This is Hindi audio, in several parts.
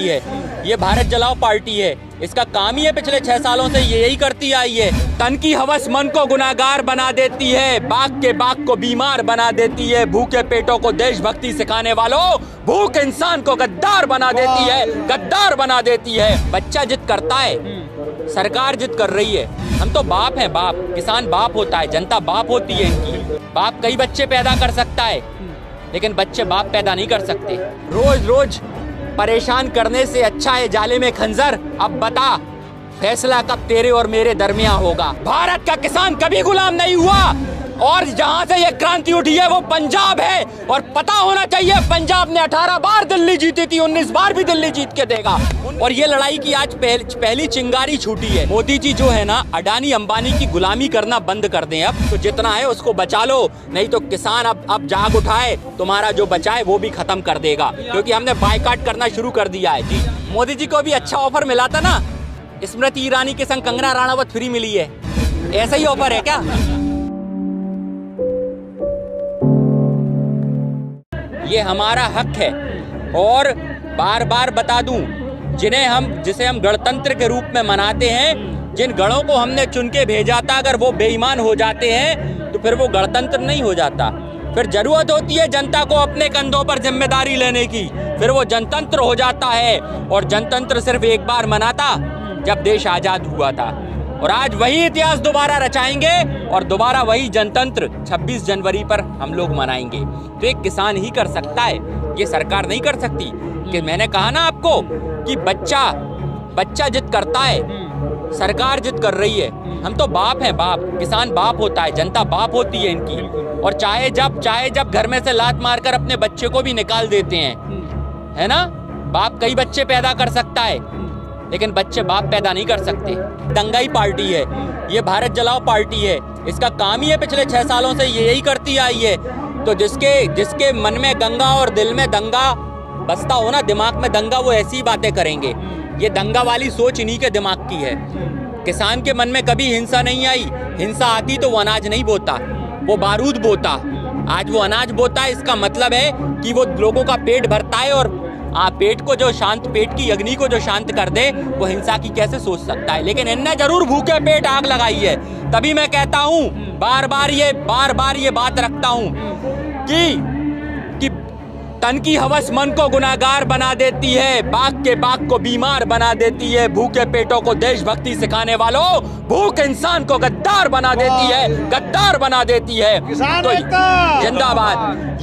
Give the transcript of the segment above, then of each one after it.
है, ये भारत जलाओ पार्टी है। इसका काम ही है पिछले 6 सालों से यही करती आई है। तन की हवस मन को गुनाहगार बना देती है, बाग के बाग को बीमार बना देती है। भूखे पेटों को देशभक्ति सिखाने वालों, भूख इंसान को गद्दार बना देती है, गद्दार बना देती है। बच्चा जिद करता है, सरकार जिद कर रही है। हम तो बाप हैं, बाप। किसान बाप होता है, जनता बाप होती है इनकी। बाप कई बच्चे पैदा कर सकता है, लेकिन बच्चे बाप पैदा नहीं कर सकते। रोज रोज परेशान करने से अच्छा है जाले में खंजर। अब बता, फैसला कब तेरे और मेरे दरमियान होगा। भारत का किसान कभी गुलाम नहीं हुआ, और जहां से ये क्रांति उठी है वो पंजाब है। और पता होना चाहिए, पंजाब ने 18 बार दिल्ली जीती थी, 19 बार भी दिल्ली जीत के देगा। और ये लड़ाई की आज पहली चिंगारी छूटी है। मोदी जी जो है ना, अडानी अंबानी की गुलामी करना बंद कर दें। अब तो जितना है उसको बचा लो, नहीं तो किसान अब जाग उठाए, तुम्हारा जो बचा है वो भी खत्म कर देगा, क्योंकि हमने बायकॉट करना शुरू कर दिया है। जी, मोदी जी को भी अच्छा ऑफर मिला था ना, स्मृति ईरानी के संग कंगना राणावत फ्री मिली है। ऐसा ही ऑफर है क्या? ये हमारा हक है। और बार बार बता दूं, जिसे हम गणतंत्र के रूप में मनाते हैं, जिन गणों को हमने चुन के भेजा था, अगर वो बेईमान हो जाते हैं तो फिर वो गणतंत्र नहीं हो जाता। फिर जरूरत होती है जनता को अपने कंधों पर जिम्मेदारी लेने की, फिर वो जनतंत्र हो जाता है। और जनतंत्र सिर्फ एक बार मना था, जब देश आजाद हुआ था। और आज वही इतिहास दोबारा रचाएंगे और दोबारा वही जनतंत्र 26 जनवरी पर हम लोग मनाएंगे। तो एक किसान ही कर सकता है, ये सरकार नहीं कर सकती। कि मैंने कहा ना आपको कि बच्चा जिद करता है, सरकार जिद कर रही है। हम तो बाप हैं, बाप। किसान बाप होता है, जनता बाप होती है इनकी। और चाहे जब घर में से लात मारकर अपने बच्चे को भी निकाल देते हैं, है ना। बाप कई बच्चे पैदा कर सकता है, लेकिन बच्चे बाप पैदा नहीं कर सकते। दंगाई पार्टी है, ये भारत जलाओ पार्टी है। इसका काम ही है पिछले 6 सालों से यही करती आई है। तो जिसके मन में गंगा और दिल में दंगा बसता हो ना, दिमाग में दंगा, वो ऐसी बातें करेंगे। ये दंगा वाली सोच इन्हीं के दिमाग की है। किसान के मन में कभी हिंसा नहीं आई। हिंसा आती तो वो अनाज नहीं बोता, वो बारूद बोता। आज वो अनाज बोता है, इसका मतलब है कि वो लोगों का पेट भरता है। और पेट की अग्नि को जो शांत कर दे, वो हिंसा की कैसे सोच सकता है। लेकिन इनने जरूर भूखे पेट आग लगाई है। तभी मैं कहता हूँ, बार बार ये बात रखता हूँ कि तन की हवस मन को गुनाहगार बना देती है, बाग के बाग को बीमार बना देती है। भूखे पेटों को देशभक्ति सिखाने वालों, भूख इंसान को गद्दार बना देती है, गद्दार बना देती है। तो जिंदाबाद।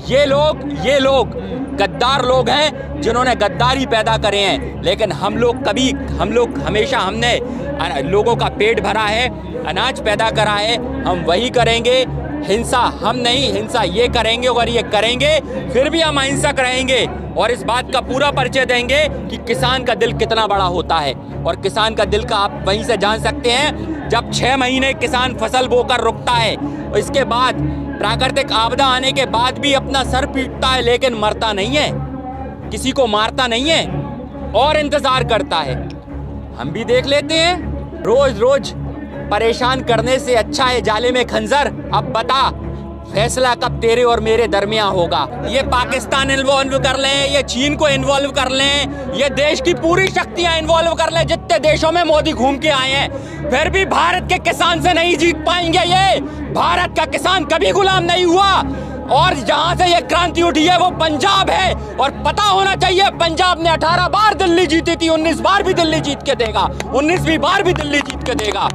ये लोग गद्दार लोग हैं, जिन्होंने गद्दारी पैदा करे हैं। लेकिन हम लोग हमेशा हमने लोगों का पेट भरा है, अनाज पैदा करा है, हम वही करेंगे। हिंसा हम नहीं, हिंसा ये करेंगे। और ये करेंगे फिर भी हम अहिंसक रहेंगे। और इस बात का पूरा परिचय देंगे कि किसान का दिल कितना बड़ा होता है। और किसान का दिल का आप वहीं से जान सकते हैं, जब 6 महीने किसान फसल बोकर रुकता है, और इसके बाद प्राकृतिक आपदा आने के बाद भी अपना सर पीटता है, लेकिन मरता नहीं है, किसी को मारता नहीं है, और इंतजार करता है। हम भी देख लेते हैं। रोज परेशान करने से अच्छा है जाले में खंजर। अब बता, फैसला कब तेरे और मेरे दरमियान होगा। ये पाकिस्तान इन्वॉल्व कर लें, ये चीन को इन्वॉल्व कर लें, ये देश की पूरी शक्तियां इन्वॉल्व कर लें, जितने देशों में मोदी घूम के आए हैं, फिर भी भारत के किसान से नहीं जीत पाएंगे। ये भारत का किसान कभी गुलाम नहीं हुआ, और जहां से ये क्रांति उठी है वो पंजाब है। और पता होना चाहिए, पंजाब ने 18 बार दिल्ली जीती थी, 19 बार भी दिल्ली जीत के देगा, 19वीं बार भी दिल्ली जीत के देगा।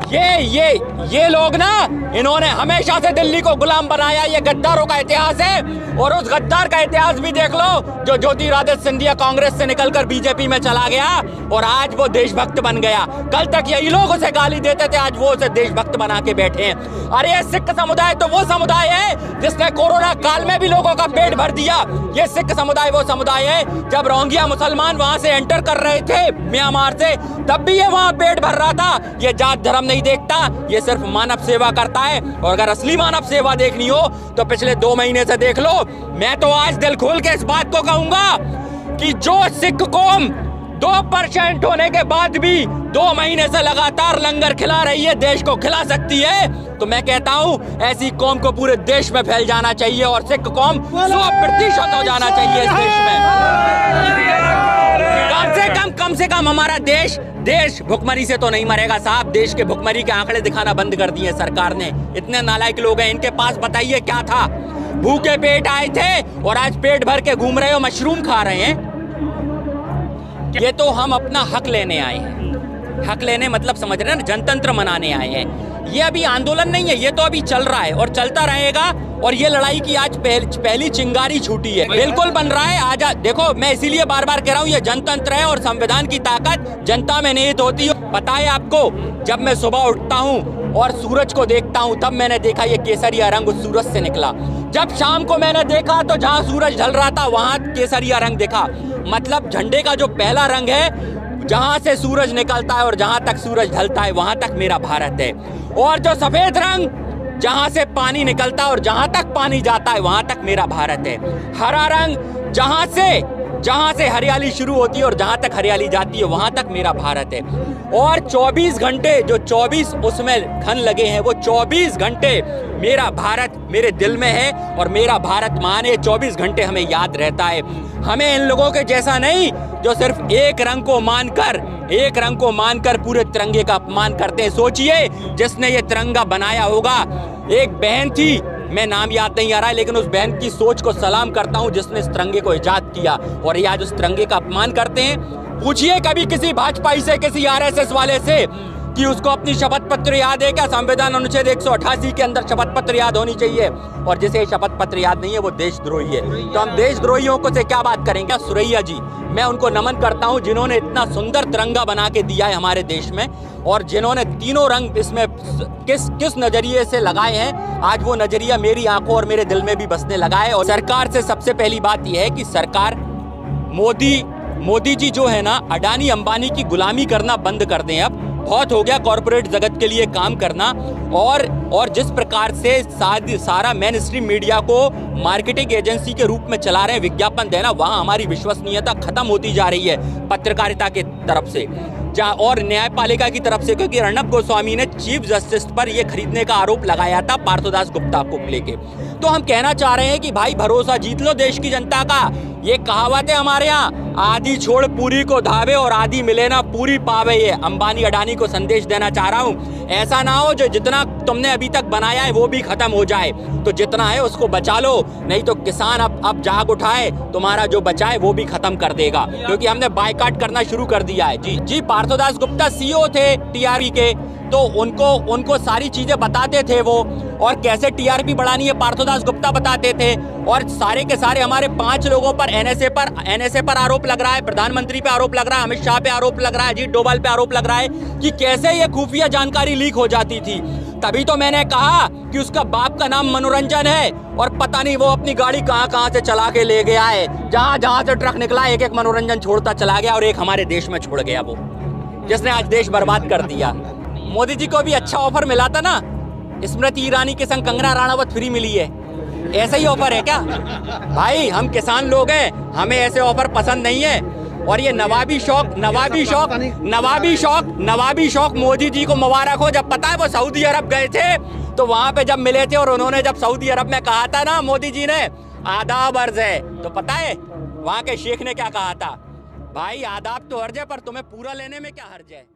ये लोग ना, इन्होंने हमेशा से दिल्ली को गुलाम बनाया। ये गद्दारों का इतिहास है। और उस गद्दार का इतिहास भी देख लो, जो ज्योतिरादित्य सिंधिया कांग्रेस से निकलकर बीजेपी में चला गया और आज वो देशभक्त बन गया। कल तक यही लोग उसे गाली देते थे, आज वो उसे देशभक्त बना के बैठे हैं। अरे ये सिख समुदाय तो वो समुदाय है जिसने कोरोना काल में भी लोगों का पेट भर दिया। ये सिख समुदाय वो समुदाय है, जब रोहिंग्या मुसलमान वहां से एंटर कर रहे थे म्यांमार से, तब भी ये वहां पेट भर रहा था। ये जात धर्म नहीं देखता, ये सिर्फ मानव सेवा करता है। और अगर असली मानव सेवा देखनी हो तो पिछले 2 महीने से देख लो। मैं तो आज दिल खोल के इस बात को कहूंगा कि जो सिख कौम 2% होने के बाद भी 2 महीने से लगातार लंगर खिला रही है, देश को खिला सकती है, तो मैं कहता हूं ऐसी कौम को पूरे देश में फैल जाना चाहिए और सिख कौम 100% हो जाना चाहिए इस देश में। कम से कम हमारा देश भुखमरी से तो नहीं मरेगा साहब। देश के भुखमरी के आंकड़े दिखाना बंद कर दिए सरकार ने। इतने नालायक लोग हैं इनके पास, बताइए क्या था? भूखे पेट आए थे और आज पेट भर के घूम रहे हो, मशरूम खा रहे हैं। ये तो हम अपना हक लेने आए हैं। हक लेने मतलब समझ रहे हैं ना, जनतंत्र मनाने आए हैं। ये अभी आंदोलन नहीं है, ये तो अभी चल रहा है और चलता रहेगा। और ये लड़ाई की आज पहली चिंगारी छूटी है, बिल्कुल बन रहा है। आज देखो, मैं इसीलिए बार बार कह रहा हूँ, ये जनतंत्र है और संविधान की ताकत जनता में निहित होती है। पता है आपको, जब मैं सुबह उठता हूँ और सूरज को देखता हूँ, तब मैंने देखा ये केसरिया रंग उस सूरज से निकला। जब शाम को मैंने देखा तो जहाँ सूरज ढल रहा था वहां केसरिया रंग देखा। मतलब झंडे का जो पहला रंग है, जहां से सूरज निकलता है और जहां तक सूरज ढलता है वहां तक मेरा भारत है। और जो सफेद रंग, जहां से पानी निकलता है और जहां तक पानी जाता है वहां तक मेरा भारत है। हरा रंग, जहां से हरियाली शुरू होती है और जहां तक हरियाली जाती है वहां तक मेरा भारत है। और 24 घंटे, जो 24 उसमें घन लगे हैं, वो 24 घंटे मेरा भारत मेरे दिल में है और मेरा भारत महान है। 24 घंटे हमें याद रहता है। हमें इन लोगों के जैसा नहीं जो सिर्फ एक रंग को मानकर पूरे तिरंगे का अपमान करते हैं। सोचिए, जिसने ये तिरंगा बनाया होगा, एक बहन थी, मैं नाम याद नहीं आ रहा है, लेकिन उस बहन की सोच को सलाम करता हूं जिसने इस तिरंगे को इजाद किया। और ये आज उस तिरंगे का अपमान करते हैं। पूछिए कभी किसी भाजपाई से, किसी आरएसएस वाले से कि उसको अपनी शपथ पत्र याद है क्या? संविधान अनुच्छेद 188 के अंदर शपथ पत्र याद होनी चाहिए। और जिसे शपथ पत्र याद नहीं है वो देशद्रोही है। तो हम देशद्रोहियों को से क्या बात करेंगे? सुरैया जी, मैं उनको नमन करता हूं जिन्होंने इतना सुंदर तिरंगा बना के दिया है हमारे देश में, और जिन्होंने तीनों रंग इसमें किस नजरिए से लगाए हैं। आज वो नजरिया मेरी आंखों और मेरे दिल में भी बसने लगा है। और सरकार से सबसे पहली बात यह है कि सरकार, मोदी जी जो है ना, अडानी अंबानी की गुलामी करना बंद कर दें। अब बहुत हो गया कॉर्पोरेट जगत के लिए काम करना। और जिस प्रकार से सारा मेन स्ट्रीम मीडिया को मार्केटिंग एजेंसी के रूप में चला रहे हैं, विज्ञापन देना, वहां हमारी विश्वसनीयता खत्म होती जा रही है पत्रकारिता के तरफ से और न्यायपालिका की तरफ से। क्योंकि अर्नब गोस्वामी ने चीफ जस्टिस पर यह खरीदने का आरोप लगाया था पार्थोदास गुप्ता को लेके। तो हम कहना चाह रहे हैं कि भाई, भरोसा जीत लो देश की जनता का। ये कहावत है हमारे यहाँ, आधी छोड़ पूरी को धावे और आधी मिले ना पूरी पावे। ये अंबानी अडानी को संदेश देना चाह रहा हूँ। ऐसा ना हो जो जितना तुमने अभी तक बनाया है वो भी खत्म हो जाए। तो जितना है उसको बचा लो, नहीं तो किसान अब जाग उठाए, तुम्हारा जो बचा है वो भी खत्म कर देगा। क्योंकि हमने बायकॉट करना शुरू कर दिया है। जी, पार्थोदास गुप्ता सीईओ थे टीआरपी के, तो उनको सारी चीजें बताते थे वो, और कैसे टीआरपी बढ़ानी है पार्थोदास गुप्ता बताते थे। और सारे के सारे हमारे 5 लोगों पर एनएसए पर आरोप लग रहा है, प्रधानमंत्री पे आरोप लग रहा है, अमित शाह पे आरोप लग रहा है, अजीत डोभाल पे आरोप लग रहा है कि कैसे ये खुफिया जानकारी लीक हो जाती थी। तभी तो मैंने कहा कि उसका बाप का नाम मनोरंजन है और पता नहीं वो अपनी गाड़ी कहां से चला के ले गया है। जहां से ट्रक निकला, एक मनोरंजन छोड़ता चला गया और एक हमारे देश में छोड़ गया, वो जिसने आज देश बर्बाद कर दिया। मोदी जी को भी अच्छा ऑफर मिला था ना, स्मृति ईरानी के संग कंगना राणावत फ्री मिली है। ऐसा ही ऑफर है क्या? भाई, हम किसान लोग हैं, हमें ऐसे ऑफर पसंद नहीं है। और ये नवाबी शौक मोदी जी को मुबारक हो। जब पता है वो सऊदी अरब गए थे, तो वहां पे जब मिले थे और उन्होंने जब सऊदी अरब में कहा था ना, मोदी जी ने आदाब अर्ज है, तो पता है वहां के शेख ने क्या कहा था? भाई, आदाब तो अर्ज है पर तुम्हें पूरा लेने में क्या हर्ज है।